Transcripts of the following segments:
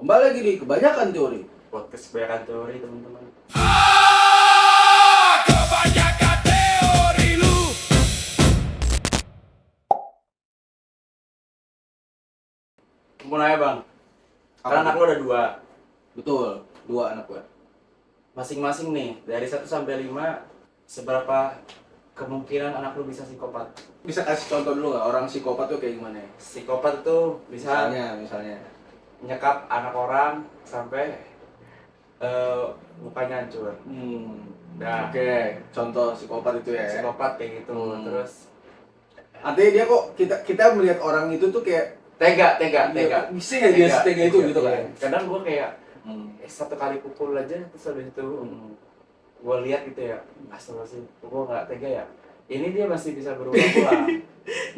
Kembali lagi di Kebanyakan Teori. Podcast kebanyakan teori teman-teman. Kebanyakan teori lu. Mau nanya bang, karena anak lo ada 2, Betul, 2 anak gue. masing-masing nih dari 1 sampai 5, seberapa kemungkinan anak lo bisa psikopat? Bisa kasih contoh dulu nggak orang psikopat tuh kayak gimana ya? Psikopat itu bisa Misalnya. nyekap anak orang sampai mukanya hancur. Nah, Oke, contoh psikopat itu ya. psikopat kayak gitu. Terus Artinya dia kok kita melihat orang itu tuh kayak tega. bisa ya dia setega itu gitu kan. Kadang gue kayak satu kali pukul aja terus habis itu gue lihat gitu ya, astagfirullahaladzim, gue nggak tega ya. Ini dia masih bisa berulang-ulang.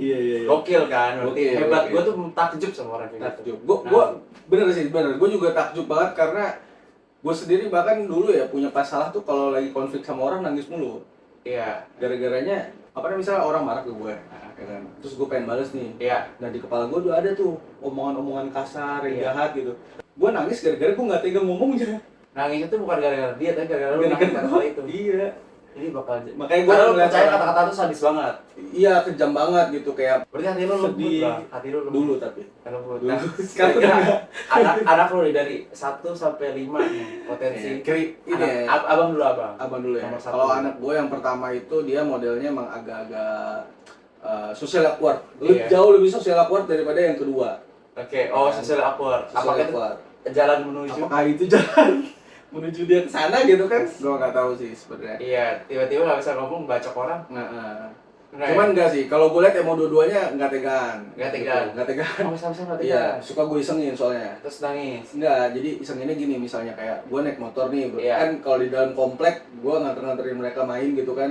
Iya. Gokil kan, berarti Gokil, hebat. gokil. Gue tuh takjub sama orang kayak gitu. Takjub. Gue bener sih, bener. Gue juga takjub banget karena gue sendiri bahkan dulu ya punya masalah tuh kalau lagi konflik sama orang nangis mulu. Iya. Gara-garanya apa namanya, misalnya orang marah ke gue, ya kan? Terus gue pengen bales nih. Iya. Nah di kepala gue tuh ada tuh omongan-omongan kasar yang Iya. jahat gitu. Gue nangis gara-gara gue nggak tega ngomongnya. Nangis itu bukan gara-gara dia, tapi gara-gara lu nangis Gara-gara karena gua. hal itu. Iya. Ini bakal Makanya gua karena lu ngeliat percaya orang- kata-kata itu sadis banget. Iya, kejam banget gitu, kayak Berarti hati lu lembut sedih. lah. Hati lu lembut. Dulu tapi. Lembut. Dulu. Nah, Sekarang kira-kira udah anak lu nih dari 1 sampai 5 nih potensi. ini ya, Abang dulu abang. abang dulu ya. Nomor 1. Kalau anak gue yang pertama itu dia modelnya emang agak-agak social awkward. Iya. Jauh lebih social awkward daripada yang kedua. Oke, social awkward. Social Apakah itu awkward. jalan menuju? Apakah itu jalan menuju dia ke sana gitu kan? Gue nggak tahu sih sebenarnya. Iya, tiba-tiba nggak bisa ngomong, bacok orang. Nah, Enggak cuman enggak sih, kalau gue lihat emang dua-duanya nggak tegaan. Nggak tegaan. Nggak tegaan. Oh, sama-sama nggak Iya, tegaan. suka gue isengin soalnya. Terus nangis. Enggak, jadi isenginnya gini, misalnya kayak gue naik motor nih, Iya. kan kalau di dalam komplek gue nganter-nganterin mereka main gitu kan.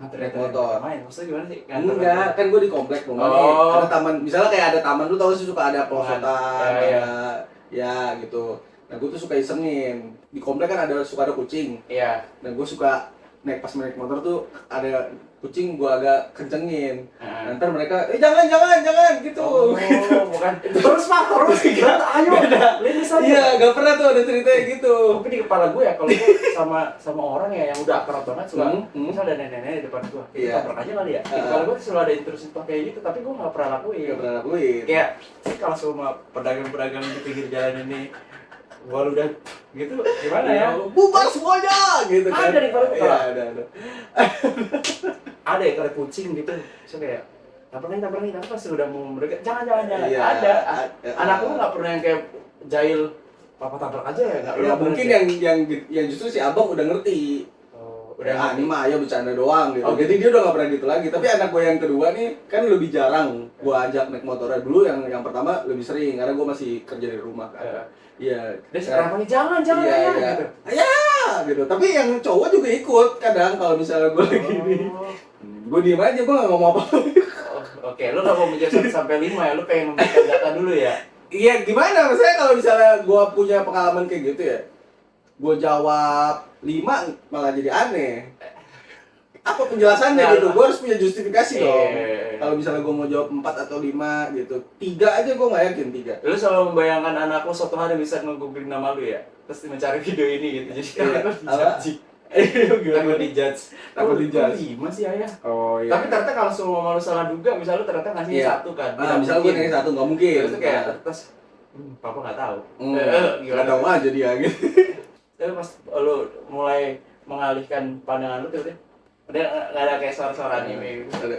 Naik motor. Main, maksudnya gimana sih? Enggak, kan gue di komplek rumah nih. Oh. Ada taman, misalnya kayak ada taman, lu tau sih suka ada pelosotan, Iya. ada ya gitu. Nah gue tuh suka isengin. Di komplek kan suka ada kucing. Iya. Nah gue suka pas naik motor tuh ada kucing, gue agak kencengin. Heeh. Ntar mereka, jangan gitu. Oh, bukan. Terus pak, terus gimana? Ayo, lihat saja. Iya, gak pernah tuh ada ceritanya gitu. Tapi di kepala gue ya, kalau gue sama orang ya yang udah akrab banget suka, misal ada nenek-nenek di depan gue, Iya. tabrak aja kali ya. Di kepala gue tuh selalu ada intrusi kayak gitu, tapi gue nggak pernah lakuin. Gak pernah lakuin. Kayak sih kalau semua pedagang-pedagang di pinggir jalan ini gua udah gitu gimana ya? Bubar semuanya gitu kan. Ada di kepala gue. Iya, ada. Ada ya kalau kucing gitu, so kayak tabrakin tapi pasti udah mau mendekat, jangan. Iya, Ada. ada. Anak lu nggak pernah yang kayak jahil, papa tabrak aja ya? Nggak Ya, pernah mungkin ya? yang justru si abang udah ngerti. Udah Ah, ini mah ayo bercanda doang gitu. Oh, Jadi dia udah gak pernah gitu lagi. Tapi anak gue yang kedua nih kan lebih jarang gue ajak naik motornya. Dulu yang pertama lebih sering karena gue masih kerja di rumah kan. Iya. Dia sekarang nih jangan Iya, ya iya. gitu. Ya gitu. Tapi yang cowok juga ikut kadang kalau misalnya gue lagi ini. Gue diem aja, gue gak ngomong apa-apa. Oke, lu nggak mau mikir 1 sampai 5 ya, lu pengen memberikan data dulu ya. Iya, gimana? Maksudnya kalau misalnya gue punya pengalaman kayak gitu ya, gue jawab 5 malah jadi aneh. Apa penjelasannya Nah, gitu? Gue harus punya justifikasi dong. Iya. Kalau misalnya gue mau jawab 4 atau 5 gitu, 3 aja gue nggak yakin 3. Lu selalu membayangkan anak lu suatu hari bisa nge-googling nama lu ya? Terus mencari video ini gitu, jadi Iya. takut Apa? dijudge. Gimana? Takut dijudge. Takut Kok dijudge. 5 sih ayah? Oh iya. Tapi ternyata kalau semua lu salah duga, misalnya lu ternyata ngasih Iya. 1 kan? Nah, misalnya gue nanya 1 nggak mungkin. Terus tuh kayak, terus papa nggak tahu. Nggak Gimana? tahu aja dia gitu. Tapi pas lu mulai mengalihkan pandangan lu tuh udah nggak ada kayak suara-suara anime gitu. Ada.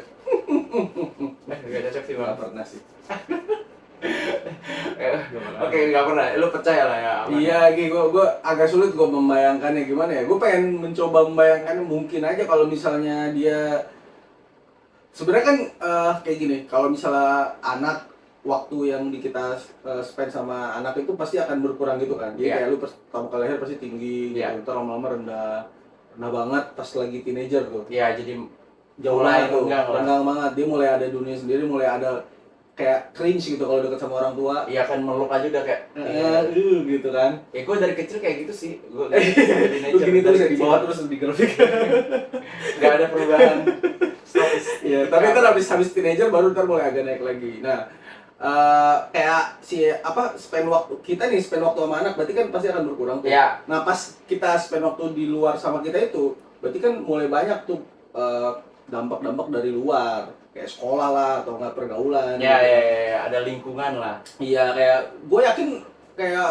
Nggak cocok sih bang. Nggak pernah sih. Oke, nggak pernah. Lu percaya lah ya? aman. Iya, gue agak sulit gue membayangkannya gimana ya. Gue pengen mencoba membayangkannya, mungkin aja kalau misalnya dia sebenarnya kan kayak gini. Kalau misalnya anak, waktu yang kita spend sama anak itu pasti akan berkurang gitu kan. Jadi Iya. kayak lu pertama kali lahir pasti tinggi, Iya. gitu. Ntar lama-lama rendah banget pas lagi teenager tuh. Iya, jadi Jauh mulai banget tuh, renggang lah. renggang banget. Dia mulai ada dunia sendiri, mulai ada kayak cringe gitu kalau deket sama orang tua. Iya kan meluk aja udah kayak Gitu kan. ya gue dari kecil kayak gitu sih. Gue Lu gini terus ya di bawah terus di grafik. nggak ada perubahan status. Iya, tapi ntar habis teenager baru ntar mulai agak naik lagi. Nah, kayak si apa spend waktu kita nih spend waktu sama anak berarti kan pasti akan berkurang tuh. Ya. Nah pas kita spend waktu di luar sama kita itu berarti kan mulai banyak tuh dampak-dampak dari luar kayak sekolah lah atau nggak pergaulan. Ya, gitu. ya, ada lingkungan lah. Iya kayak gue yakin kayak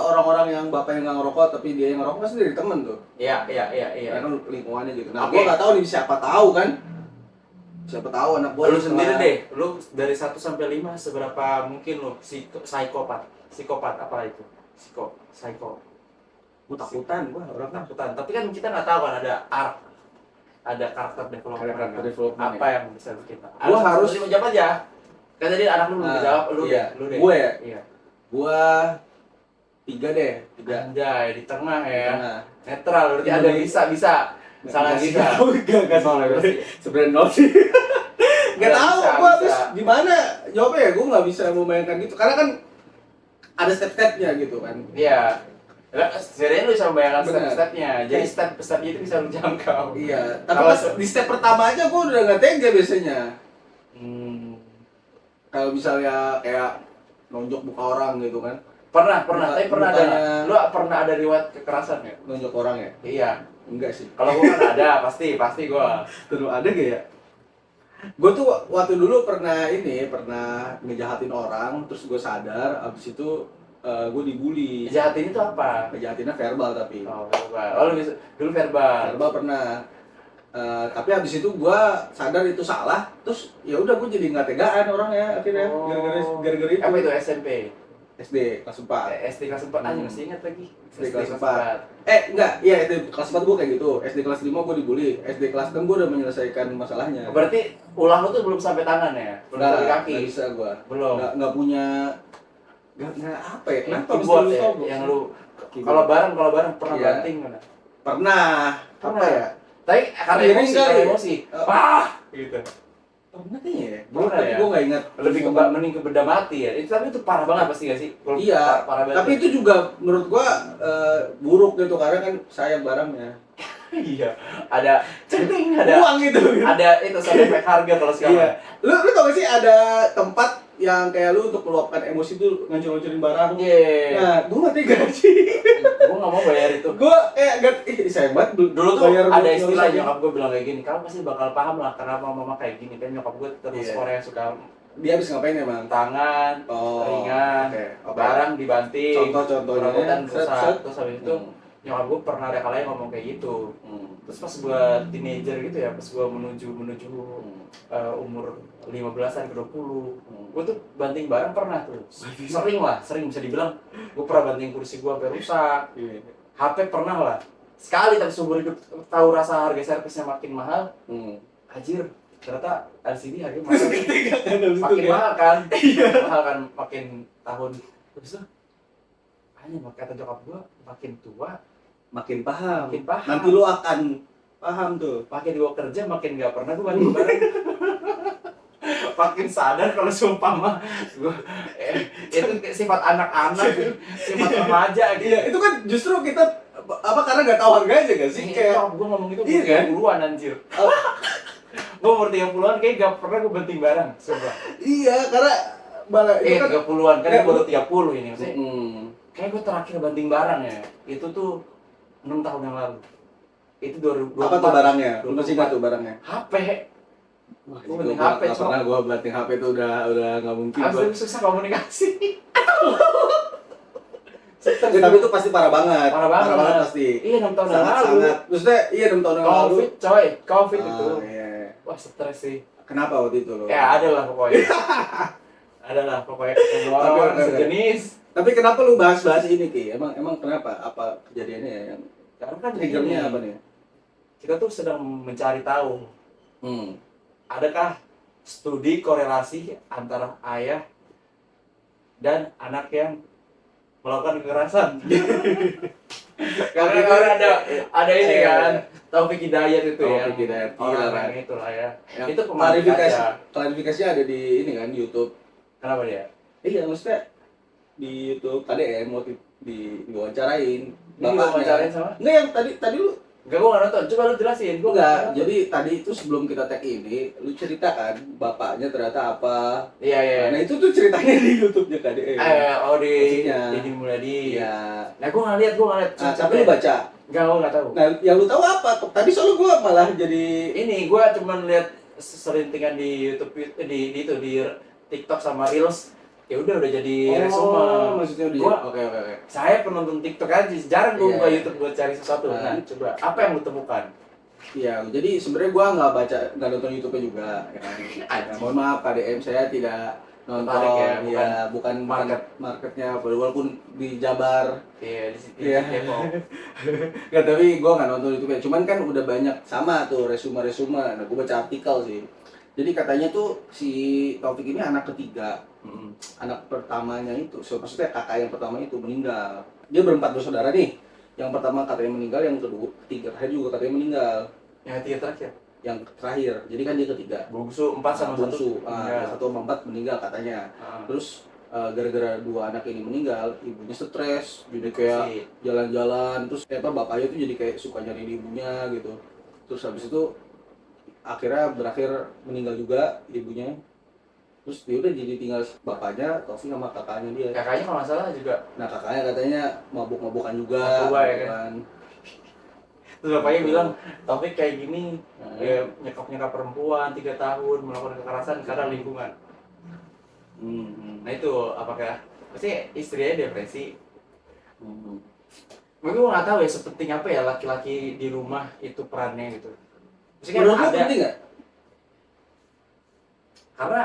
orang-orang yang bapaknya nggak ngerokok tapi dia yang ngerokok pasti dari temen tuh. Iya. Karena kan lingkungannya gitu. Nah Oke. gue nggak tahu nih siapa tahu kan. Siapa tahu anak gue Lu sendiri deh, lu dari 1 sampai 5 seberapa mungkin lu psikopat? Psikopat apa itu? Psycho. Gue takutan gue orang kan. Takutan. Tapi kan kita nggak tahu kan ada karakter development. Ada karakter development, Apa ya. yang bisa kita? Gua harus- jawab aja. Kan tadi anak lu belum Ah, dijawab, lu iya. deh. Gue ya? Iya. Gue 3 deh 3 Anjay, di tengah ya. Nah, Netral, berarti ada bisa. Salah bisa. Enggak Nol ya berarti. sebenarnya nol sih. Gak Nggak tahu bisa, gue habis bisa. gimana jawabnya ya gue nggak bisa membayangkan gitu karena kan ada step-stepnya gitu kan. Iya. Sebenarnya lu bisa membayangkan Benar. step-stepnya. Jadi step-stepnya itu bisa lu jangkau. Iya, tapi Kalau pas di step pertama aja gue udah nggak tega biasanya. Hmm. Kalau misalnya kayak nonjok muka orang gitu kan, Pernah, Buka- tapi pernah ada. bukanya- Lu pernah ada riwayat kekerasan ya? nonjok orang ya? Iya. Enggak sih. Kalau gua kan ada, pasti gua. Terus ada gak ya? Gue tuh waktu dulu pernah ngejahatin orang, terus gue sadar, abis itu gue dibully. Jahatin itu apa? Ngejahatinnya verbal tapi. Oh, verbal. Oh, lu bisa dulu verbal. Verbal pernah. Tapi abis itu gue sadar itu salah, terus ya udah gue jadi nggak tegaan orangnya akhirnya Oh. gara-gara itu. Apa itu SMP? SD kelas 4. SD kelas 4 aja masih ingat lagi. SD kelas 4. Enggak, iya SD kelas 4 gue kayak gitu. SD kelas 5 gue dibully. SD kelas 6 gue udah menyelesaikan masalahnya. Berarti ulang lu tuh belum sampai tangan ya? Belum sampai kaki. Nggak bisa gue. Belum. Nggak punya. Nggak apa ya? Kenapa mesti Keyboard lu ya? tahu? Yang lu Keyboard. kalau bareng pernah Iya. banting mana? Pernah. Apa Pernah. ya? Tapi karena Miring emosi, kali. karena emosi. Oh. Wah, gitu. Pernah kayaknya ya? Pernah Tapi ya? gue nggak ingat. Lebih ke mending ke benda mati ya. Itu tapi itu parah banget pasti gak sih? Kalau Iya. parah banget. Tapi itu juga menurut gue buruk gitu karena kan sayang barangnya. iya. Ada centing, ada Uang gitu. ada itu sampai efek harga kalau sekarang. Iya. Lu tau gak sih ada tempat yang kayak lu untuk meluapkan emosi tuh ngancur-ngancurin barang? Iya. Nah, gue gak tega sih. Gua nggak mau bayar itu. Gue kayak sayang banget Dulu tuh bayar ada buat istilah ngurusin. nyokap gue bilang kayak gini, kamu pasti bakal paham lah kenapa mama kayak gini kan nyokap gue terus Iya. Korea suka Dia habis ngapain emang? tangan, Oh, ringan, oke. barang dibanting, Contoh-contohnya, perabotan set, rusak, set. terus habis itu nyokap gue pernah ada kalanya ngomong kayak gitu. Terus pas gue teenager gitu ya, pas gue menuju umur 15-an ke 20, gue tuh banting barang pernah tuh, sering bisa dibilang gue pernah banting kursi gue sampai rusak, Iya. HP pernah lah, sekali tapi seumur hidup tahu rasa harga servisnya makin mahal, anjir ternyata LCD harganya makin mahal kan, makin tahun, terus tuh hanya kata nyokap gue makin tua Makin paham. makin paham. Nanti lu akan paham tuh. Makin gue kerja makin gak pernah gue banting barang. Makin sadar kalau seumpama gue itu sifat anak-anak, sifat remaja gitu. Iya, itu kan justru kita karena nggak tahu harganya gak sih? Kayak gue ngomong itu Iya umur kan? 30-an anjir. Gue umur 30-an kayak gak pernah gue banting barang, sumpah. iya, karena malah itu kan 30-an kan Ya, gue baru 30 ini maksudnya. Kayak gue terakhir banting barang ya, itu tuh 6 tahun yang lalu. Itu 2024. apa tuh barangnya? Lu masih ingat tuh barangnya? HP. Wah, Gua banting HP, nggak Cok. pernah gue banting HP itu udah nggak mungkin. Abis itu susah komunikasi. Ya, tapi itu pasti parah banget. Parah banget. pasti. Iya 6 tahun yang lalu. Sangat. Maksudnya iya 6 tahun yang lalu. Covid coy, Covid itu. Ah, iya. Wah stres sih. Kenapa waktu itu lo? Ya ada lah pokoknya. Ada lah pokoknya ketemu orang Oke. sejenis. Tapi kenapa lu bahas ini Ki? Emang kenapa? Apa kejadiannya ya? Yang Karena kan triggernya ini, apa nih? kita tuh sedang mencari tahu. Hmm. Adakah studi korelasi antara ayah dan anak yang melakukan kekerasan? Karena ada ini Iya, kan, iya. Taufik Hidayat itu ya. Taufik Hidayat, gila, Orang kan? yang itulah ya. Yang Itu pemain kaca. klarifikasinya ada di ini kan YouTube. Kenapa dia? Iya, maksudnya di YouTube KDM waktu diwawancarain Ini wawancarain sama? Enggak yang tadi lu Enggak, gua nggak nonton. Coba lu jelasin. Gua Enggak, nggak nonton. jadi tadi itu sebelum kita tag ini, lu ceritakan bapaknya ternyata apa. Iya, iya. Nah itu tuh ceritanya di YouTube-nya KDE. Oh di Maksudnya. Deddy Mulyadi. Iya. Nah, gua nggak lihat. Nah, tapi lu baca. Enggak, gua nggak tahu. Nah, yang lu tahu apa? Tadi soalnya gua malah jadi Ini gua cuma lihat serintingan di YouTube di TikTok sama Reels. Ya udah jadi resume. Maksudnya dia. Gua- Oke. Saya penonton TikTok aja, jarang gua Iya, buka iya. YouTube buat cari sesuatu. Nah. Nah, coba apa yang lu temukan? Iya, jadi sebenarnya gua nggak nonton YouTube-nya juga, ya kan. Nah, mohon maaf KDM, saya tidak nonton, Tertarik ya, bukan market. marketnya, walaupun di Jabar. Iya, di situ Iya. Depok. Nggak, tapi gua nggak nonton YouTube-nya. Cuman kan udah banyak sama tuh resume. Nah, gua baca artikel sih. Jadi katanya tuh si Taufik ini anak ketiga. Mm. Anak pertamanya itu, maksudnya kakak yang pertama itu meninggal. Dia berempat bersaudara nih. Yang pertama katanya meninggal, yang kedua, ketiga terakhir juga katanya meninggal. Yang tiga terakhir. Yang terakhir, jadi kan dia ketiga. Bungsu 4 sama bungsu, 1. satu sama empat meninggal katanya. Terus gara-gara dua anak ini meninggal, ibunya stres, jadi kayak jalan-jalan, terus bapaknya tuh jadi kayak suka nyari ibunya gitu. Terus habis itu akhirnya berakhir meninggal juga ibunya. Terus dia udah jadi tinggal bapaknya, Taufik sama kakaknya dia. Kakaknya kalau nggak salah juga. Nah kakaknya katanya mabuk-mabukan juga, Narkoba ya gitu kan? Terus bapaknya bilang, Taufik kayak gini, Nah, ya, nyekap perempuan 3 tahun, melakukan kekerasan karena lingkungan. Nah itu apakah pasti istrinya depresi? Mungkin gue nggak tahu ya sepenting apa ya laki-laki di rumah itu perannya gitu. Maksudnya Menurut lu ada, penting nggak? karena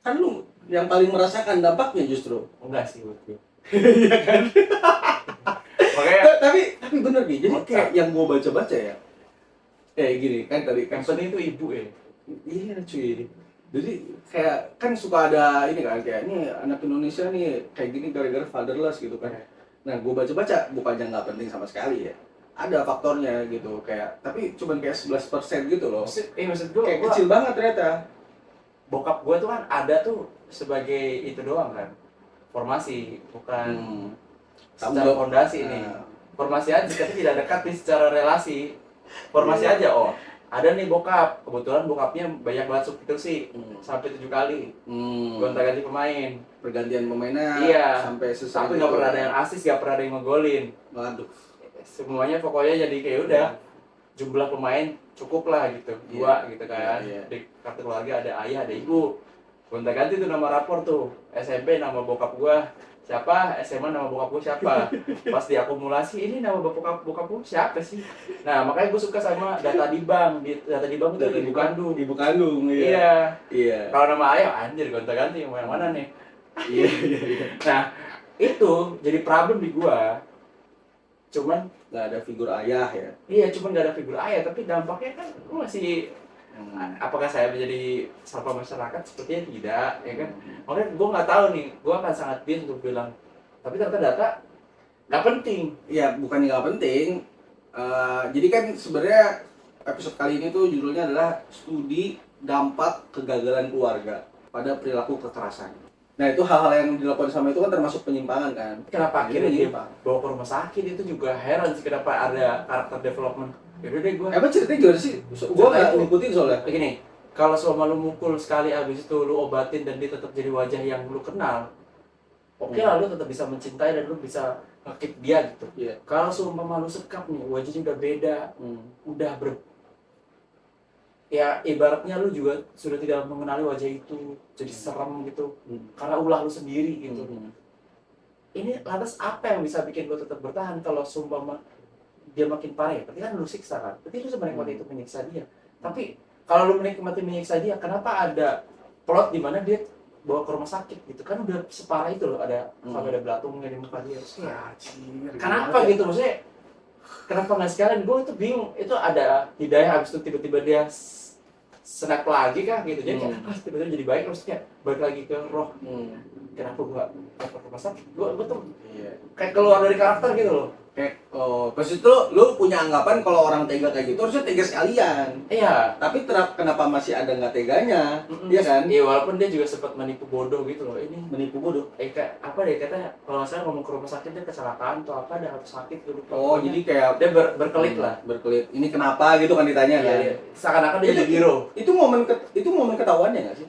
Kan lu yang paling merasakan dampaknya justru. enggak sih buat gue. Makanya Tapi bener nih, jadi Oke. kayak yang gua baca-baca ya. Kayak gini kan tadi yang penting itu ibu ya. iya cuy. Jadi kayak kan suka ada ini kan kayak ini anak Indonesia nih kayak gini gara-gara fatherless gitu kan. Nah, gua baca-baca bukannya nggak penting sama sekali ya. Ada faktornya gitu kayak tapi cuman kayak 11% gitu loh. Maksud gue, Kayak kecil banget ternyata. bokap gue tuh kan ada tuh sebagai itu doang kan, formasi bukan Tanggung secara jawab. fondasi ini. Formasi aja tapi tidak dekat nih secara relasi. Formasi Iya. aja, oh ada nih bokap, kebetulan bokapnya banyak banget substitusi sampai 7 kali gonta-ganti pemain. Pergantian pemainnya Iya. sampai selesai. Tapi nggak pernah ada yang asis, nggak pernah ada yang ngegolin. Waduh. Semuanya pokoknya jadi kayak udah jumlah pemain cukup lah gitu, 2 gitu kan. Iya. Di kartu keluarga ada ayah ada ibu, gonta-ganti tuh nama rapor tuh. SMP nama bokap gua siapa, SMA nama bokap gua siapa. Pas diakumulasi ini nama bokap gua siapa sih. Nah makanya gua suka sama data di bank. Data di bank itu ibu kandung. Ibu kandung, iya. Iya. Iya. Kalau nama ayah anjir gonta-ganti yang mana nih. Iya. Nah itu jadi problem di gua. Cuman Nggak ada figur ayah ya. iya, cuman gak ada figur ayah, tapi dampaknya kan lu masih apakah saya menjadi sampah masyarakat? Sepertinya tidak, ya kan? Makanya gue nggak tahu nih, gue akan sangat bias untuk bilang, tapi ternyata data nggak penting. Iya, bukan nggak penting. Jadi kan sebenarnya episode kali ini tuh judulnya adalah studi dampak kegagalan keluarga pada perilaku kekerasan. Nah itu hal-hal yang dilakukan sama itu kan termasuk penyimpangan kan. Kenapa akhirnya dia menyimpang. bawa ke rumah sakit itu juga heran sih kenapa ada karakter development. Yaudah deh gue. Emang ceritanya gimana sih? Gua nggak ngikutin soalnya. Begini, kalau selama lu mukul sekali abis itu lu obatin dan dia tetap jadi wajah yang lu kenal, oke lah lu tetap bisa mencintai dan lu bisa nge-keep dia gitu. Iya. Kalau seumpama lu sekap nih, wajahnya udah beda, udah ya ibaratnya lu juga sudah tidak mengenali wajah itu, jadi serem gitu, karena ulah lu sendiri gitu. Ini lantas apa yang bisa bikin lu tetap bertahan kalau seumpama dia makin parah ya? Berarti kan lu siksa kan? Berarti lu sebenarnya waktu itu menyiksa dia. Tapi kalau lu menikmati menyiksa dia, kenapa ada plot di mana dia bawa ke rumah sakit gitu kan udah separah itu loh, ada sampai ada belatungnya di muka dia. Kenapa gitu maksudnya? Kenapa nggak sekalian? Gue itu bingung. Itu ada hidayah habis itu tiba-tiba dia snap lagi kah gitu. Jadi kayak tiba-tiba jadi baik terus kayak balik lagi ke roh. Kenapa gua ke rumah sakit? Gua tuh kayak keluar dari karakter gitu loh. Kayak, oh, pas itu lu punya anggapan kalau orang tega kayak gitu harusnya tega sekalian. Iya. Tapi kenapa masih ada nggak teganya? Mm-mm. Iya kan? Iya, walaupun dia juga sempat menipu bodoh gitu loh. Ini Menipu bodoh. kayak apa deh katanya, kalau nggak salah ngomong ke rumah sakit dia kecelakaan atau apa, ada harus sakit gitu. Oh, jadi kayak dia berkelit lah. Berkelit. Ini kenapa gitu kan ditanya Iya, kan? iya. Seakan-akan dia jadi hero. Itu momen ketahuannya nggak sih?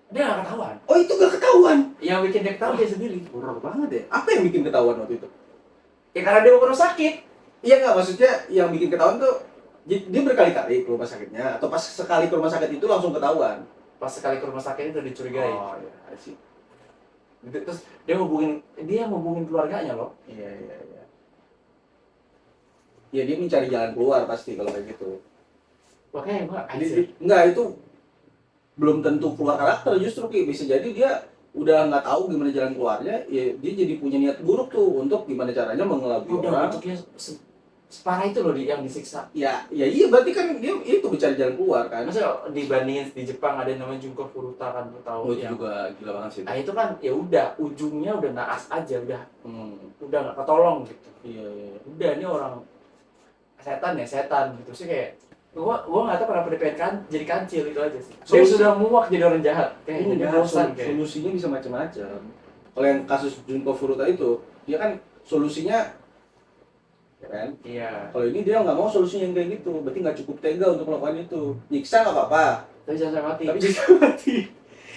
Dia nggak ketahuan. Oh, itu nggak ketahuan. Yang bikin dia ketahuan dia sendiri. Horor banget ya. Apa yang bikin ketahuan waktu itu? Ya karena dia mau ke rumah sakit. Iya nggak, maksudnya yang bikin ketahuan tuh dia berkali-kali ke rumah sakitnya atau pas sekali ke rumah sakit itu langsung ketahuan? Pas sekali ke rumah sakit itu udah dicurigai. Oh iya, I see. Gitu. Terus dia hubungin keluarganya loh. Iya iya iya. Ya dia mencari jalan keluar pasti kalau kayak gitu. Makanya gua anjir. Enggak, itu belum tentu keluar karakter, justru Ki. Bisa jadi dia udah nggak tahu gimana jalan keluarnya, ya dia jadi punya niat buruk tuh untuk gimana caranya mengelabui Udah orang. bentuknya separah itu loh yang disiksa. Ya iya berarti kan dia itu mencari jalan keluar kan. Masa dibandingin di Jepang ada yang namanya Junko Furuta kan, lu tahu Oh, itu yang juga gila banget sih. nah itu kan ya udah ujungnya udah naas aja, udah Hmm. nggak ketolong gitu. Iya iya. Udah ini orang setan gitu sih, kayak gua nggak tahu kenapa dia pengen jadi kancil itu aja sih. Dia sudah muak jadi orang jahat, kayak jadi bosan kayak. Solusinya bisa macam-macam. Kalau yang kasus Junko Furuta itu, dia kan solusinya ya kan? Iya. Kalau ini dia nggak mau solusinya yang kayak gitu, berarti nggak cukup tega untuk melakukan itu. Nyiksa nggak apa-apa, Tapi jangan sampai mati. tapi jangan mati.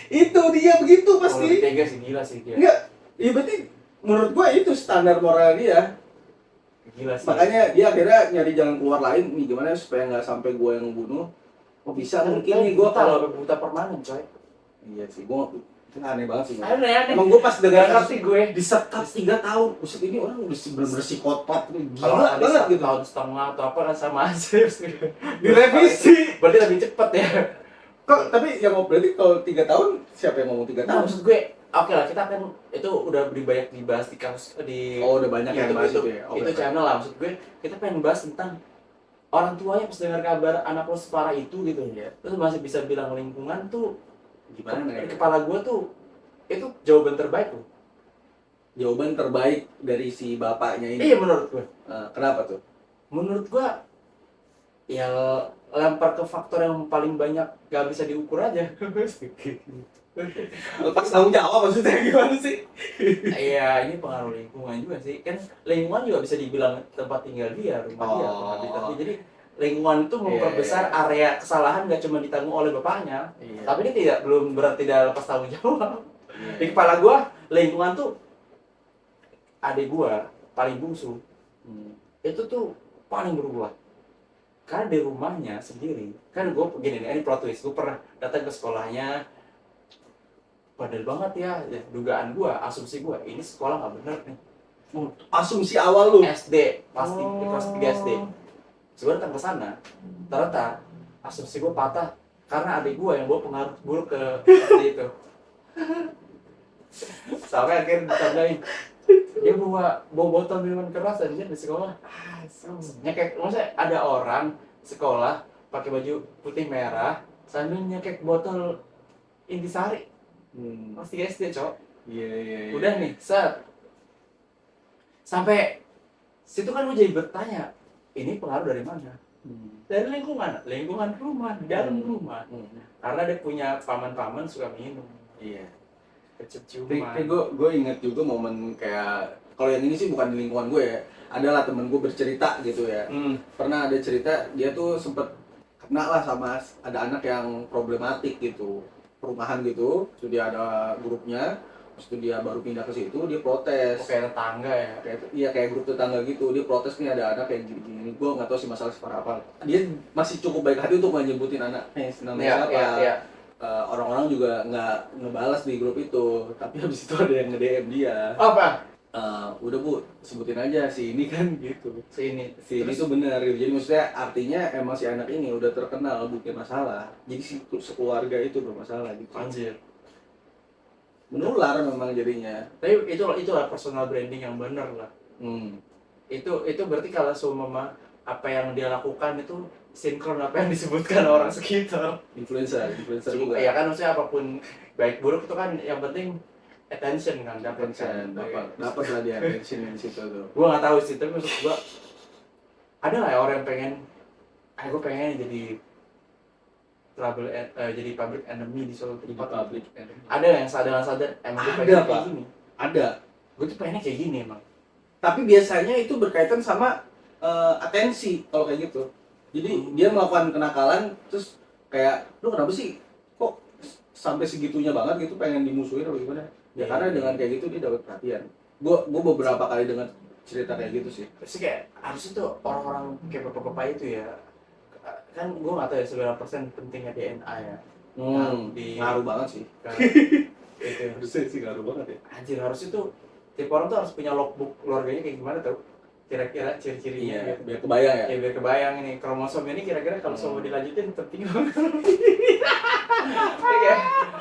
Itu dia begitu Kalau pasti. lebih tega sih gila sih dia. Enggak, iya berarti menurut gua itu standar moral dia. Gila sih. Makanya dia akhirnya nyari jalan keluar lain nih, gimana supaya nggak sampai gua yang bunuh. Oh bisa mungkin nih gua kalau buta permanen coy. Iya sih, gua itu aneh banget sih. Aneh. Emang gua pas Gak dengar ngerti gue. disekap 3 tahun, buset ini orang udah bener-bener psikopat, Kalau gila ada banget 1 gitu. tahun setengah atau apa kan sama aja. Direvisi. Berarti lebih cepet ya. Kok tapi yang mau berarti kalau 3 tahun siapa yang ngomong 3 Nah, tahun? maksud gue, oke lah kita kan itu udah banyak dibahas di kasus di Oh, udah banyak yang bahas itu YouTube, ya. Oke, itu oke. channel lah. Maksud gue kita pengen bahas tentang orang tuanya pas dengar kabar anak lo separah itu gitu. Iya. Terus masih bisa bilang lingkungan tuh Gimana di ya? kepala gue tuh itu jawaban terbaik tuh. Jawaban terbaik dari si bapaknya ini. Iya menurut gue. Kenapa tuh? Menurut gue ya lempar ke faktor yang paling banyak gak bisa diukur aja. Lepas tanggung jawab maksudnya gimana sih? Iya, ini pengaruh lingkungan juga sih. Kan lingkungan juga bisa dibilang tempat tinggal dia, rumah dia, tempat habitat dia. Jadi lingkungan itu memperbesar area kesalahan gak cuma ditanggung oleh bapaknya, Iya. tapi ini belum berarti tidak lepas tanggung jawab. Iya. Di kepala gua, lingkungan tuh adik gua paling bungsu. Itu tuh paling berulah. Karena di rumahnya sendiri, kan gue begini nih, ini plot twist, gue pernah datang ke sekolahnya, padahal banget ya, dugaan gue, asumsi gue, ini sekolah nggak bener nih. Asumsi awal lu. SD, pasti kelas 3 SD. Sebenarnya datang ke sana, ternyata asumsi gue patah karena adik gue yang bawa pengaruh buruk ke SD itu. Sampai akhirnya ditandain, dia bawa botol minuman keras aja di sekolah. Nyekek, maksudnya ada orang sekolah pakai baju putih merah sambil nyekek botol intisari. Kelas 3 SD, cok. Iya. Udah nih, set. Sampai situ kan gue jadi bertanya, ini pengaruh dari mana? Dari lingkungan rumah, di dalam rumah. Karena dia punya paman-paman suka minum. Iya. Kecium-ciuman. Kayak gue inget juga momen kayak kalau yang ini sih bukan di lingkungan gue ya. Adalah temen gue bercerita gitu ya. Pernah ada cerita dia tuh sempet kena lah sama ada anak yang problematik gitu, perumahan gitu. Terus dia ada grupnya. Terus itu dia baru pindah ke situ, dia protes. Kayak tetangga ya. Kayak grup tetangga gitu. Dia protes nih ada anak kayak gini. Gue nggak tahu sih masalah separah apa. Dia masih cukup baik hati untuk nyebutin anaknya namanya siapa. Iya. Orang-orang juga nggak ngebalas di grup itu, tapi habis itu ada yang nge-DM dia. Apa? Udah bu, sebutin aja si ini kan gitu. Si ini Terus? tuh benar gitu. Jadi maksudnya artinya emang si anak ini udah terkenal bukan masalah. Jadi si sekeluarga itu bermasalah gitu. Anjir. Menular memang jadinya. Tapi itulah personal branding yang benar lah. Itu berarti kalau semua apa yang dia lakukan itu sinkron apa yang disebutkan orang sekitar. Influencer juga. Ya kan maksudnya apapun baik buruk itu kan yang penting attention kan, dapat kan. dapat lah dia attention di situ tuh. Gue nggak tahu sih, tapi maksud gue ada nggak ya orang yang pengen, gue pengen jadi jadi public enemy di suatu tempat. Public enemy. Ada yang sadar emang gue Ada, pengen Pak. kayak gini. Ada. Gue tuh pengennya kayak gini emang. Tapi biasanya itu berkaitan sama atensi kalau kayak gitu. Jadi dia melakukan kenakalan terus kayak lu kenapa sih kok sampai segitunya banget gitu pengen dimusuhin atau gimana? Ya Iya, karena iya. dengan kayak gitu dia dapat perhatian. Gua beberapa kali dengar cerita kayak gitu sih. Terus kayak harusnya tuh orang-orang kayak bapak-bapak itu ya, kan gue nggak tahu ya seberapa persen pentingnya DNA ya. Ngaruh banget sih. Itu Harusnya sih ngaruh banget ya. anjir, harusnya tuh tiap orang tuh harus punya logbook keluarganya kayak gimana tuh, kira-kira ciri-cirinya Iya, gitu. biar kebayang ya. Ya biar kebayang ini kromosom ini kira-kira kalau semua dilanjutin penting banget.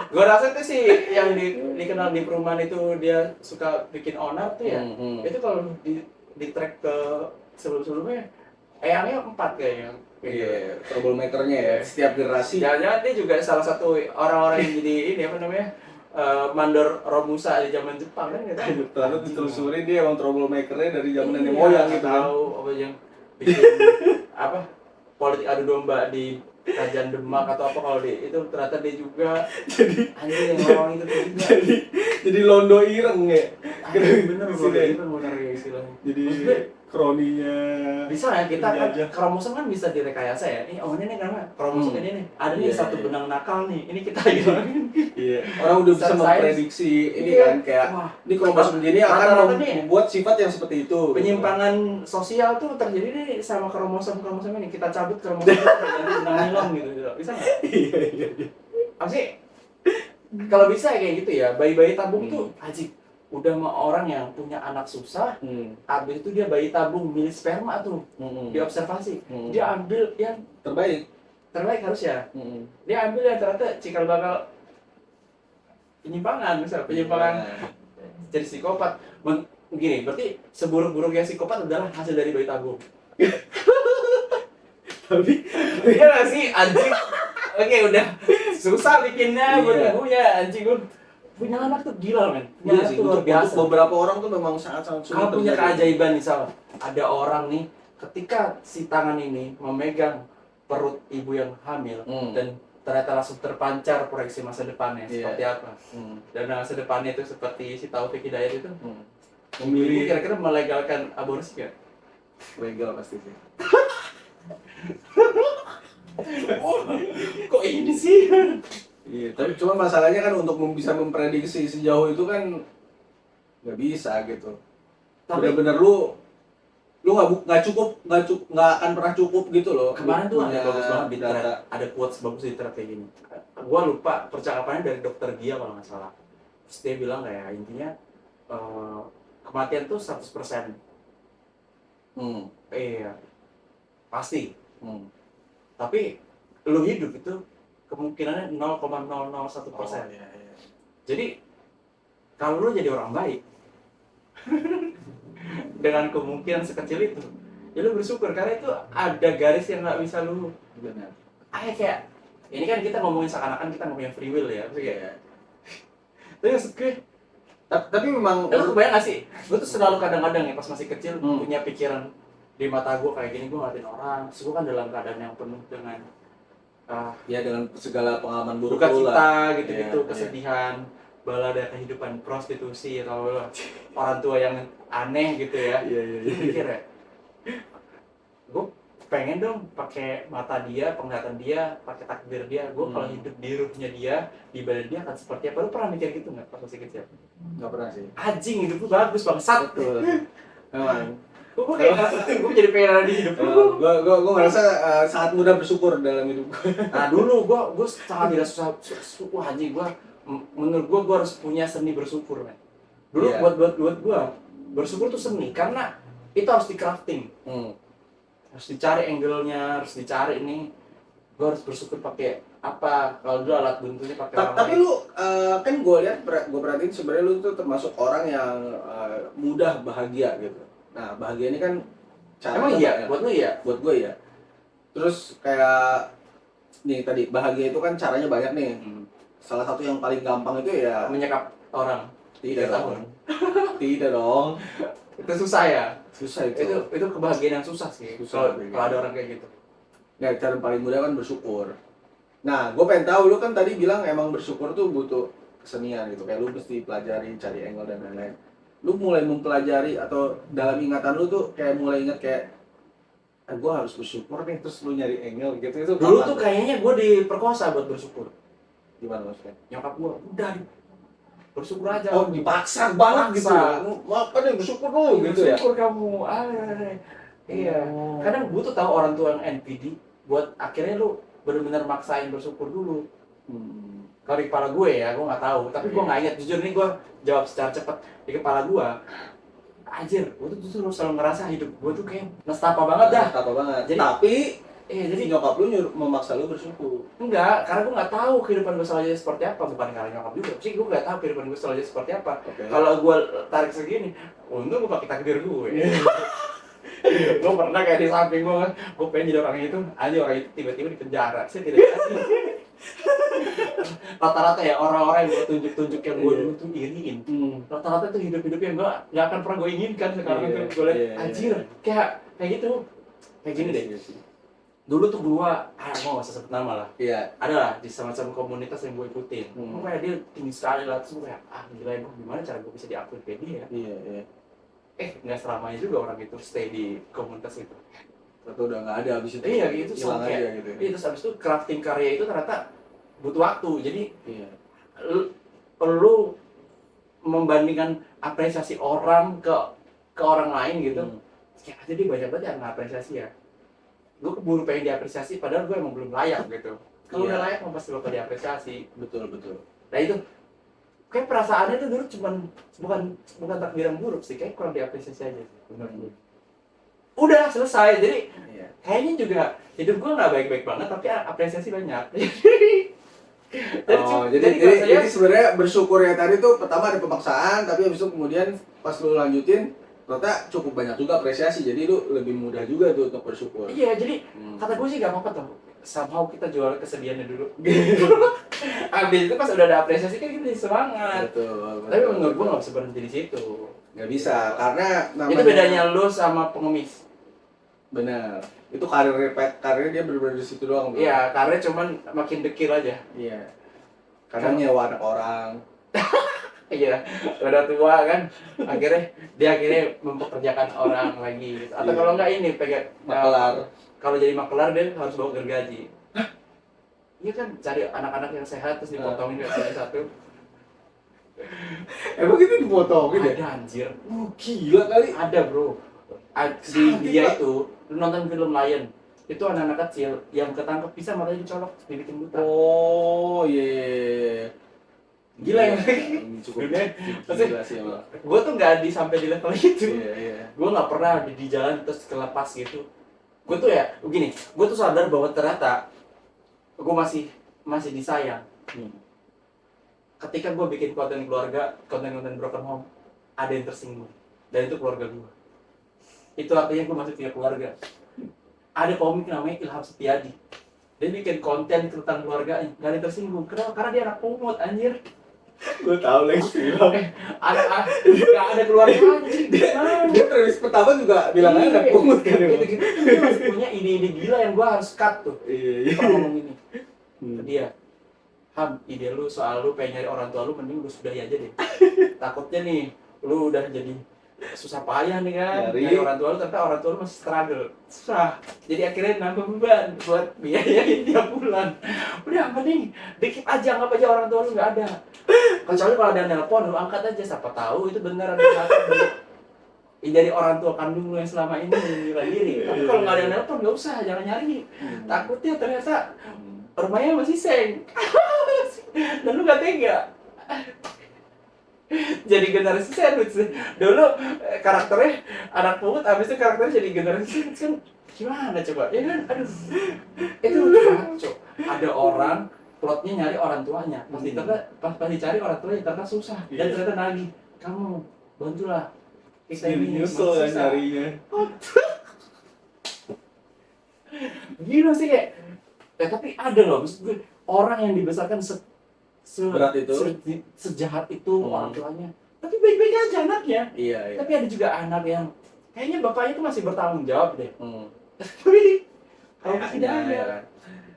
Gue rasa tuh sih yang dikenal di perumahan itu dia suka bikin onar tuh ya. Itu kalau di track ke sebelum-sebelumnya eyangnya 4 kayaknya. Iya, troublemaker-nya ya. Setiap generasi. Jangan-jangan dia juga salah satu orang-orang yang jadi ini apa namanya? Mandor Romusa di zaman Jepang kan gitu. Ternyata ditelusuri dia emang troublemaker-nya dari zaman nenek Iya, moyang gitu kan. tahu apa yang bikin apa politik adu domba di Kerajaan Demak atau apa kalau di itu ternyata dia juga Jadi anjing yang ngomong itu tuh juga. jadi londo ireng ya. Anjing, bener Sini. loh itu bener ya istilahnya. Jadi Maksudnya, kroninya bisa ya kita kan penjajah. kromosom kan bisa direkayasa ya. Ini ini nih karena kromosom ini nih ada nih Iya, satu iya. benang nakal nih. Ini kita hilangin. Iya, orang udah bisa Science. memprediksi ini Iya. kan kayak Wah, ini kromosom ini akan rata-rata nih, membuat sifat yang seperti itu. penyimpangan sosial tuh terjadi nih sama kromosom ini. Kita cabut kromosom itu ganti benang nilon gitu. Bisa nggak? Iya, iya, iya. Apa sih? Kalau bisa kayak gitu ya, bayi-bayi tabung Hmm. tuh ajib. Udah sama orang yang punya anak susah, Hmm. abis itu dia bayi tabung milik sperma tuh, diobservasi. Hmm. Dia ambil yang Terbaik. terbaik harus ya. Hmm. Dia ambil yang ternyata cikal bakal penyimpangan, misal penyimpangan Nah, jadi psikopat. Gini, berarti seburuk-buruknya psikopat adalah hasil dari bayi tabung. tapi Iya gak sih, anjing? Oke, udah susah bikinnya buat Iya. ibunya, anjing gue. Punya anak tuh gila, men. Punya iya anak sih tuh luar untuk biasa. beberapa orang tuh memang sangat-sangat sulit. Kamu punya terjadi. keajaiban misal, ada orang nih, ketika si tangan ini memegang perut ibu yang hamil, Hmm. dan ternyata langsung terpancar proyeksi masa depannya Iya. seperti apa. Hmm. Dan masa depannya itu seperti si Taufik Hidayat itu, Hmm. ibu Memilih kira-kira melegalkan aborsi gak? legal pasti sih. Kok ini sih? Iya, tapi cuma masalahnya kan untuk bisa memprediksi sejauh itu kan nggak bisa gitu. Tapi Bener-bener lu nggak akan pernah cukup gitu loh. kemarin tuh ada Punya bagus banget di thread, data. ada quotes bagus di thread kayak gini. Gua lupa percakapannya dari dokter Gia kalau nggak salah. Terus dia bilang kayak intinya kematian tuh 100%. Hmm. Iya, pasti. Hmm. Tapi lu hidup itu kemungkinannya 0,001%. iya, iya. Jadi kalau lu jadi orang baik dengan kemungkinan sekecil itu, ya lu bersyukur karena itu ada garis yang nggak bisa lu. Benar. Kayak ini kan kita ngomongin seakan-akan kita ngomongin free will ya, tapi kayak Iya. tapi maksud gue, Tapi memang lu kebayang gak sih? Gue tuh selalu kadang-kadang ya pas masih kecil punya pikiran di mata gue kayak gini, gue ngeliatin orang, terus gue kan dalam keadaan yang penuh dengan ya dengan segala pengalaman buruk duka lu cita lah. gitu-gitu, Iya, kesedihan, balada kehidupan prostitusi atau orang tua yang aneh gitu ya. Iya, iya, Gue iya. mikir ya, gue pengen dong pakai mata dia, penglihatan dia, pakai takdir dia. Gue kalau hidup di ruhnya dia, di badan dia akan seperti apa? Lu pernah mikir gitu nggak pas masih kecil? Nggak pernah sih. Anjing, hidup lu bagus bangsat. Betul. Memang. Gue kayak gue jadi pengen ada di hidup lu. Gue ngerasa sangat mudah bersyukur dalam hidup gue. Nah dulu gue sangat tidak susah. Wah anjing, menurut gue harus punya seni bersyukur, men. Dulu Iya. buat gue bersyukur tuh seni karena itu harus di crafting. Harus dicari angle-nya, harus dicari ini. Gue harus bersyukur pakai apa? Kalau dulu alat bantunya pakai orang Tapi lain. lu kan gue lihat, gue perhatiin sebenarnya lu tuh termasuk orang yang mudah bahagia gitu. Nah bahagia ini kan Emang caranya iya, banyak. buat lu iya. Buat gue ya. Terus kayak nih tadi bahagia itu kan caranya banyak nih. Salah satu yang paling gampang itu ya Menyekap orang. Tidak 3 tahun. dong. Tidak dong. Itu susah ya. Susah itu. Itu kebahagiaan yang susah sih. Susah, Kalau ada orang kayak gitu. Nah, cara paling mudah kan bersyukur. Nah, gue pengen tahu, lu kan tadi bilang emang bersyukur tuh butuh kesenian gitu. Kayak lu mesti pelajari, cari angle dan lain-lain. Lu mulai mempelajari atau dalam ingatan lu tuh kayak mulai ingat kayak gue harus bersyukur nih, terus lu nyari angle gitu. Itu Dulu kapan tuh kayaknya gue diperkosa buat bersyukur. gimana maksudnya? Nyokap gue udah bersyukur aja. Oh, dipaksa banget gitu. Paksa. Makan yang bersyukur lu gitu ya. Bersyukur kamu. Iya. Oh. Kadang gue tuh tahu orang tua yang NPD buat akhirnya lu benar-benar maksain bersyukur dulu. Hmm. Kalau di kepala gue ya, gue nggak tahu. Tapi gue nggak ingat. Jujur nih gue jawab secara cepat di kepala gue. Anjir, gue tuh justru selalu ngerasa hidup gue tuh kayak nestapa banget dah. Apa banget. Jadi- Tapi Jadi jadi nyokap lu memaksa lu bersyukur. enggak, karena gue nggak tahu kehidupan gue selanjutnya seperti apa. Bukan karena nyokap juga, sih gue nggak tahu kehidupan gue selanjutnya seperti apa. Oke. Kalau gue tarik segini, untung gue pakai takdir gue. Gue pernah kayak di samping gue pengen jadi orang itu, aja orang itu tiba-tiba di penjara. Saya tidak jadi. Rata-rata ya orang-orang yang gue tunjuk-tunjuk yang gue dulu tuh iriin. Rata-rata tuh hidup-hidup yang nggak akan pernah gue inginkan sekarang Iya, itu. Gue liat, iya, anjir, kayak gitu. Kayak gini deh. Dulu tuh gue, mau gak usah sebut nama lah. Iya. Ada lah di semacam komunitas yang gue ikutin. Hmm. Kayak dia tinggi sekali lah, terus gue kayak, gila ya, gimana cara gue bisa diupload kayak dia? Iya, iya. Nggak selamanya juga orang itu stay di komunitas itu. Atau udah nggak ada habis itu. Iya gitu, hilang kayak, aja gitu. iya, terus habis itu crafting karya itu ternyata butuh waktu. Jadi Iya. perlu membandingkan apresiasi orang ke orang lain gitu. Hmm. Kayak aja dia banyak banget yang ngapresiasi ya. Gue keburu pengen diapresiasi padahal gue emang belum layak gitu. Kalau Iya. udah layak mau pasti bakal diapresiasi. Betul, betul. Nah itu kayak perasaannya tuh dulu cuman bukan takdir yang buruk sih, kayak kurang diapresiasi aja sih. Benar. Udah selesai. Jadi Iya. kayaknya juga hidup gue nggak baik-baik banget tapi apresiasi banyak. Jadi sebenarnya bersyukur ya tadi tuh pertama ada pemaksaan, tapi habis itu kemudian pas lu lanjutin ternyata cukup banyak juga apresiasi, jadi lu lebih mudah juga tuh untuk bersyukur. Iya, jadi Hmm. kata gue sih gak apa-apa tuh. Somehow kita jual kesedihannya dulu. Abis itu pas udah ada apresiasi kan kita jadi semangat. Betul. Tapi menurut gue gak bisa berhenti di situ. Nggak bisa karena namanya Itu bedanya lu sama pengemis. benar. Itu karir dia benar-benar di situ doang. Bro. Iya, karena cuman makin dekil aja. Iya. Karena nyewa anak orang. Iya, udah tua kan. Dia akhirnya mempekerjakan orang lagi gitu. Atau Iya. kalau enggak ini pegang Makelar. Kalau jadi makelar dia harus bawa gergaji. Iya kan, cari anak-anak yang sehat terus dipotongin kayak satu. Emang gitu dipotongin ya? Ada anjir. Gila kali. Ada bro. Di India itu, lu nonton film Lion. Itu anak-anak kecil yang ketangkep bisa matanya dicolok, dibikin buta. Oh, iya. Gila ya. Cukup Dunia- gila sih emang. Gue tuh nggak sampai di level itu. Iya. Gue nggak pernah di jalan terus kelepas gitu. Gue tuh ya begini, gue tuh sadar bahwa ternyata gue masih disayang. Ketika gue bikin konten keluarga, konten broken home, ada yang tersinggung, dan itu keluarga gue. Itu artinya gue masih punya keluarga. Ada komik namanya Ilham Setiadi, dia bikin konten tentang keluarganya, gak ada yang tersinggung. Kenapa? Karena dia anak pungut anjir. Gue tahu lagi bilang. Gak ada keluarga anjir. Dia premis pertama juga bilang aja anak pungut kan. Gitu-gitu. Dia masih punya ide-ide gila yang gue harus cut tuh. Iya. Pernah ngomong ini ke dia, Ham, ide lu soal lu pengen nyari orang tua lu mending lu sudahi aja deh. Takutnya nih lu udah jadi susah payah nih kan nyari orang tua lu, ternyata orang tua lu masih struggle, susah. Jadi akhirnya nambah beban buat biayain tiap bulan. Udah mending dikit aja, anggap aja orang tua lu nggak ada. Kecuali kalau ada yang nelpon lu angkat aja, siapa tahu itu beneran dari orang tua kandung lu yang selama ini menilai diri. Tapi kalau nggak ada yang nelpon nggak usah, jangan nyari. Takutnya ternyata rumahnya masih seng. Dan lu gak tega. Jadi generasi sandwich. Dulu karakternya anak pungut, abis itu karakternya jadi generasi sandwich kan. Gimana coba? Ya kan, aduh. Itu lucu banget, Cok. Ada orang plotnya nyari orang tuanya. Pas dicari orang tuanya ternyata susah. Dan ternyata nagih, kamu bantulah. Kita ini nyusul kan susah. nyarinya. Gila sih kayak. Tapi ada loh, maksud gue orang yang dibesarkan Berat itu? sejahat itu orang tuanya, tapi baik-baik aja anaknya. Iya, iya. Tapi ada juga anak yang kayaknya bapaknya tuh masih bertanggung jawab deh. Hmm. Tapi kalau Kayaknya, tidak ada. ya kan.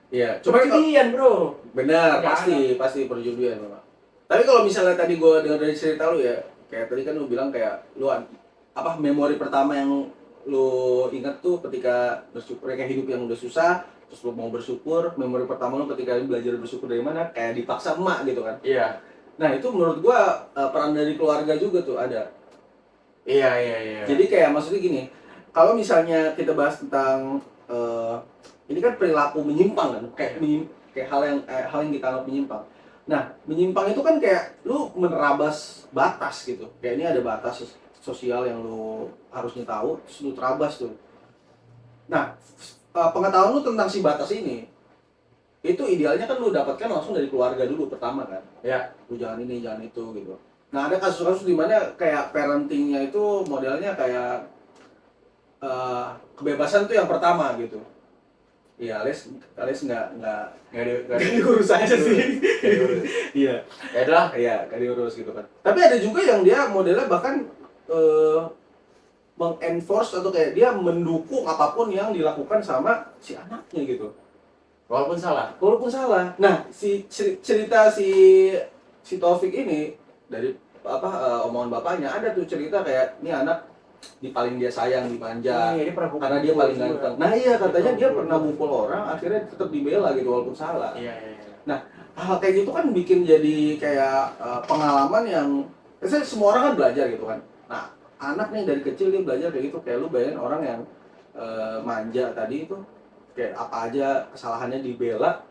Iya, Cuma perjudian, bro. benar, Ya, pasti perjudian memang. Tapi kalau misalnya tadi gue dengar dari cerita lu ya, kayak tadi kan lu bilang kayak lu apa memori pertama yang lu ingat tuh ketika bersyukur kayak hidup yang udah susah, terus lu mau bersyukur, memori pertama lu ketika lu belajar bersyukur dari mana, kayak dipaksa emak gitu kan. Iya. Nah, itu menurut gua peran dari keluarga juga tuh ada. Iya. Jadi kayak maksudnya gini, kalau misalnya kita bahas tentang ini kan perilaku menyimpang kan, kayak hal yang kita anggap menyimpang. Nah, menyimpang itu kan kayak lu menerabas batas gitu. Kayak ini ada batas sosial yang lu harusnya tahu, terus lu terabas tuh. Nah, pengetahuan lu tentang si batas ini, itu idealnya kan lu dapatkan langsung dari keluarga dulu pertama kan. Ya. Lu jangan ini, jangan itu gitu. Nah, ada kasus-kasus di mana kayak parentingnya itu modelnya kayak kebebasan tuh yang pertama gitu. Iya, alias nggak diurus aja sih. Iya. Ya udah. Iya, nggak diurus gitu kan. Tapi ada juga yang dia modelnya bahkan mengenforce atau kayak dia mendukung apapun yang dilakukan sama si anaknya gitu. Walaupun salah. Walaupun salah. Nah, cerita si Taufik ini dari omongan bapaknya ada tuh cerita kayak ini anak paling dia sayang, dimanja. Iya, dia pernah pukul Karena dia paling juga. ganteng. Nah iya, katanya dia Pukul. pernah mukul orang, akhirnya tetap dibela gitu walaupun salah. Iya. Nah, hal kayak gitu kan bikin jadi kayak pengalaman yang biasanya semua orang kan belajar gitu kan. Nah, anak nih dari kecil dia belajar kayak gitu. Kayak lu bayangin orang yang manja tadi itu kayak apa aja kesalahannya dibela,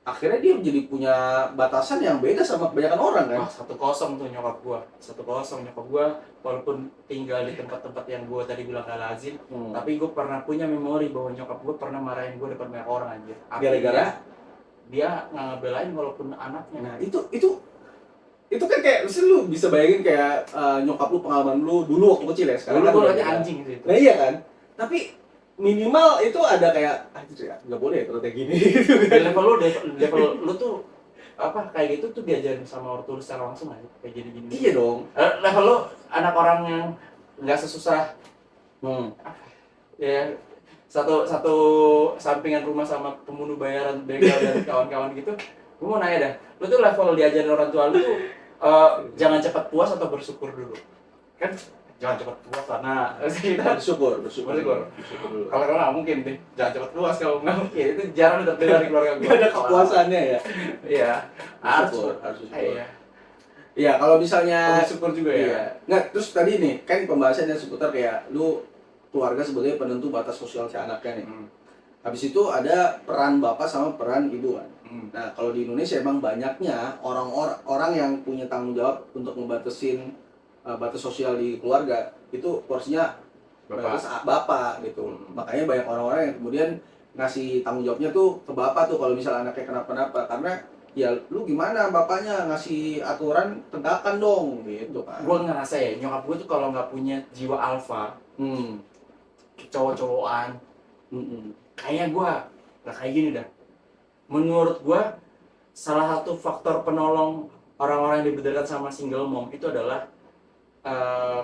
akhirnya dia jadi punya batasan yang beda sama kebanyakan orang kan. Wah, 1-0 tuh nyokap gua. 1-0 nyokap gua, walaupun tinggal di tempat-tempat yang gua tadi bilang gak lazim, tapi gua pernah punya memori bahwa nyokap gua pernah marahin gua depan banyak orang anjir. Gara-gara dia nggak ngebelain walaupun anaknya. nah itu kan kayak mesti lu bisa bayangin kayak nyokap lu pengalaman lu dulu waktu kecil ya, sekarang Dulu kan gua udah liatnya beda. anjing gitu. Nah iya kan, tapi minimal itu ada kayak anjir ya nggak boleh ya kalau kayak gini gitu Di kan. level lu tuh apa kayak gitu tuh diajarin sama ortu lu secara langsung aja kayak gini-gini. Iya dong. Level lu anak orang yang nggak sesusah ya satu sampingan rumah sama pembunuh bayaran begal dan kawan-kawan gitu. Gue mau nanya dah, lu tuh level diajarin orang tua lu tuh jangan cepat puas atau bersyukur dulu. Kan jangan cepat puas karena kita bersyukur Bersyukur. dulu. kalau nggak mungkin deh, jangan cepat puas kalau nggak mungkin. Itu jarang terdengar dari keluarga gue. Nggak ada kepuasannya ya. Iya, harus bersyukur. Iya. Iya, kalau misalnya Bersyukur juga ya. iya. Nggak, terus tadi nih kan pembahasannya seputar kayak lu keluarga sebagai penentu batas sosial si anaknya nih. Habis itu ada peran bapak sama peran ibu kan. Nah, kalau di Indonesia emang banyaknya orang yang punya tanggung jawab untuk ngebatasin batas sosial di keluarga itu porsinya bapak gitu. Makanya banyak orang-orang yang kemudian ngasih tanggung jawabnya tuh ke bapak tuh kalau misalnya anaknya kenapa-napa, karena ya lu gimana bapaknya ngasih aturan tegakkan dong gitu kan. Gue ngerasa ya nyokap gue tuh kalau nggak punya jiwa alfa, cowok-cowokan, kayaknya gue nggak kayak gini dah. Menurut gue salah satu faktor penolong orang-orang yang dibesarkan sama single mom itu adalah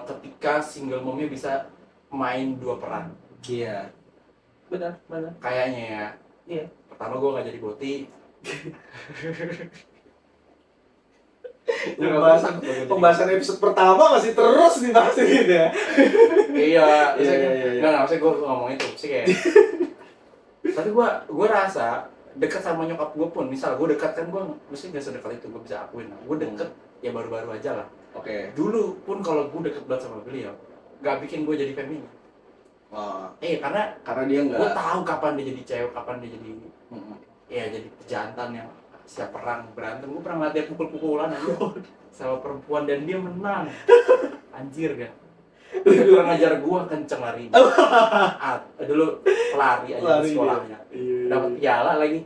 ketika single momnya bisa main dua peran. Iya. Benar. Kayaknya ya. Iya. Pertama gue nggak jadi boti. Pembahasan episode pertama masih terus dibahas ya. Iya. Iya. Nggak, maksudnya gue ngomong itu sih kayak. Tapi gue rasa dekat sama nyokap gue pun, misal gue dekat kan gue mesti nggak sedekat itu, gue bisa akuin. Gue deket ya baru-baru aja lah. Oke. Dulu pun kalau gue deket banget sama beliau, nggak bikin gue jadi feminim. Wah, Karena dia nggak. gue tahu kapan dia jadi cewek, kapan dia jadi ya jadi pejantan yang siap perang berantem. Gue pernah ngeliat dia pukul-pukulan aja sama perempuan dan dia menang. Anjir kan. Dia kurang ngajar gue kenceng lari. Dulu lari aja di sekolahnya. Dapat piala lagi.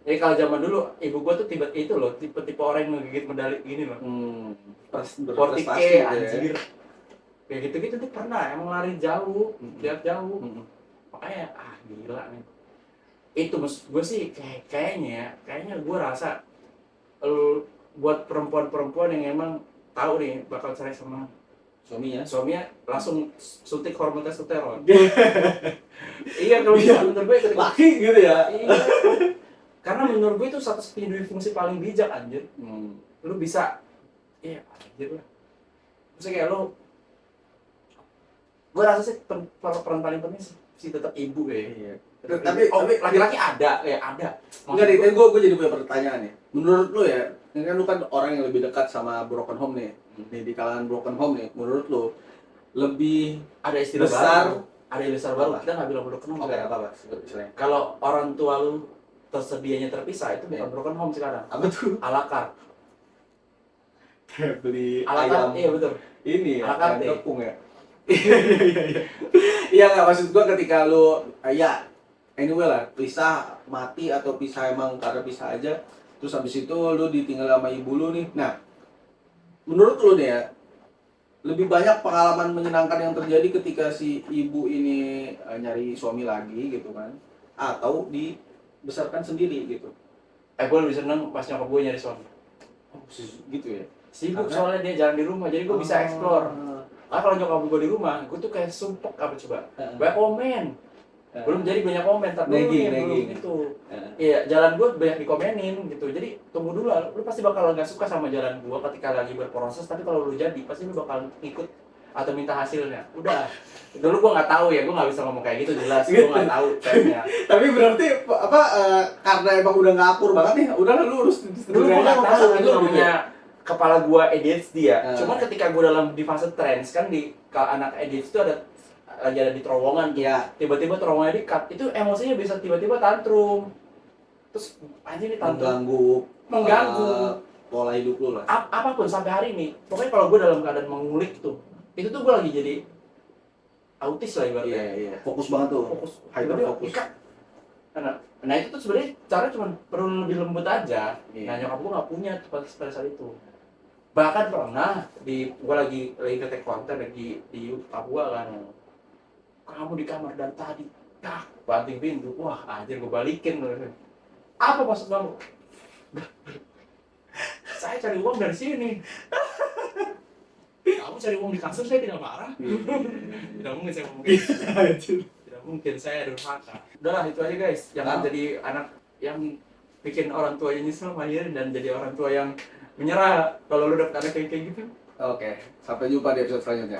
Jadi kalau zaman dulu ibu gue tuh tipe orang yang ngegigit medali gini loh. Fortike anjir. Kayak gitu-gitu tuh pernah emang lari jauh, lihat jauh. Makanya gila nih. Itu maksud gue sih kayaknya gue rasa buat perempuan-perempuan yang emang tahu nih bakal cerai sama Suaminya. suaminya, langsung suntik hormon testosteron. Iya kalau bisa menurut gue ketika Laki gitu ya. iya. Karena menurut gue itu satu-satunya dua fungsi paling bijak anjir. Lu bisa iya anjir lah. Maksudnya kayak lu gue rasa sih peran paling penting sih tetap ibu ya. Iya. Tapi laki-laki ada ya ada. Enggak deh, gue jadi punya pertanyaan nih. Menurut lu ya, ini kan lu kan orang yang lebih dekat sama broken home nih. Nih di kalangan broken home nih, menurut lu lebih ada istilah besar, baru. Ada istilah baru. Apa? Kita nggak bilang broken home. oke kan? apa istilahnya? Kalau orang tua lu tersedianya terpisah itu bukan Iya. broken home sekarang. Apa tuh? Ala carte. Kayak beli Ala ayam carte, iya betul. ini ya, Ala carte. ayam tepung ya. Iya nggak, maksud gua ketika lu ya anyway lah, pisah mati atau pisah emang karena pisah aja, terus habis itu lu ditinggal sama ibu lu nih. Nah, menurut lu nih ya, lebih banyak pengalaman menyenangkan yang terjadi ketika si ibu ini nyari suami lagi gitu kan, atau dibesarkan sendiri gitu. Gue lebih seneng pas nyokap gue nyari suami. Gitu ya. Sibuk Karena- soalnya dia jalan di rumah, jadi gue bisa explore. Ah. Nah kalau nyokap gue di rumah, gue tuh kayak sumpek apa coba. Heeh. Banyak komen. Belum jadi banyak komen, tapi Nagging, belum nagging. gitu. Heeh. Iya, jalan gue banyak dikomenin gitu. Jadi tunggu dulu lah, lu pasti bakal nggak suka sama jalan gue ketika lagi berproses. Tapi kalau lu jadi, pasti lu bakal ikut atau minta hasilnya. Udah. Dulu gue nggak tahu ya, gue nggak bisa ngomong kayak gitu jelas. Gue nggak tahu kayaknya. Tapi berarti karena emang udah nggak akur banget nih, udah lu urus Dulu gue nggak tahu itu gitu. namanya kepala gue ADHD ya. Ah. Cuman ketika gue di fase trans kan anak ADHD itu lagi ada di terowongan tuh. Iya. Tiba-tiba terowongannya di-cut, itu emosinya bisa tiba-tiba tantrum. Terus anjir ini tantrum mengganggu pola hidup lu lah. apapun sampai hari ini. Pokoknya kalau gue dalam keadaan mengulik tuh, itu tuh gue lagi jadi autis lah ibaratnya. Iya. Fokus banget tuh. Fokus, Hyper tiba-tiba fokus. ikat. Nah itu tuh sebenarnya cara cuma perlu lebih lembut aja. Iya. Nah nyokap gue nggak punya pada saat itu. Bahkan pernah gue lagi ketik konten di Papua kan. Kamu di kamar dan tadi banting pintu. Wah anjir gue balikin. Apa maksud kamu? Saya cari uang dari sini. Kamu cari uang di kasur, saya tidak marah. Tidak mungkin saya ngomong gitu. Tidak mungkin saya durhaka. Udahlah itu aja guys. Jangan jadi anak yang bikin orang tuanya nyesel mahirin dan jadi orang tua yang menyerah kalau lu dapet anak kayak gitu. Oke, sampai jumpa di episode selanjutnya.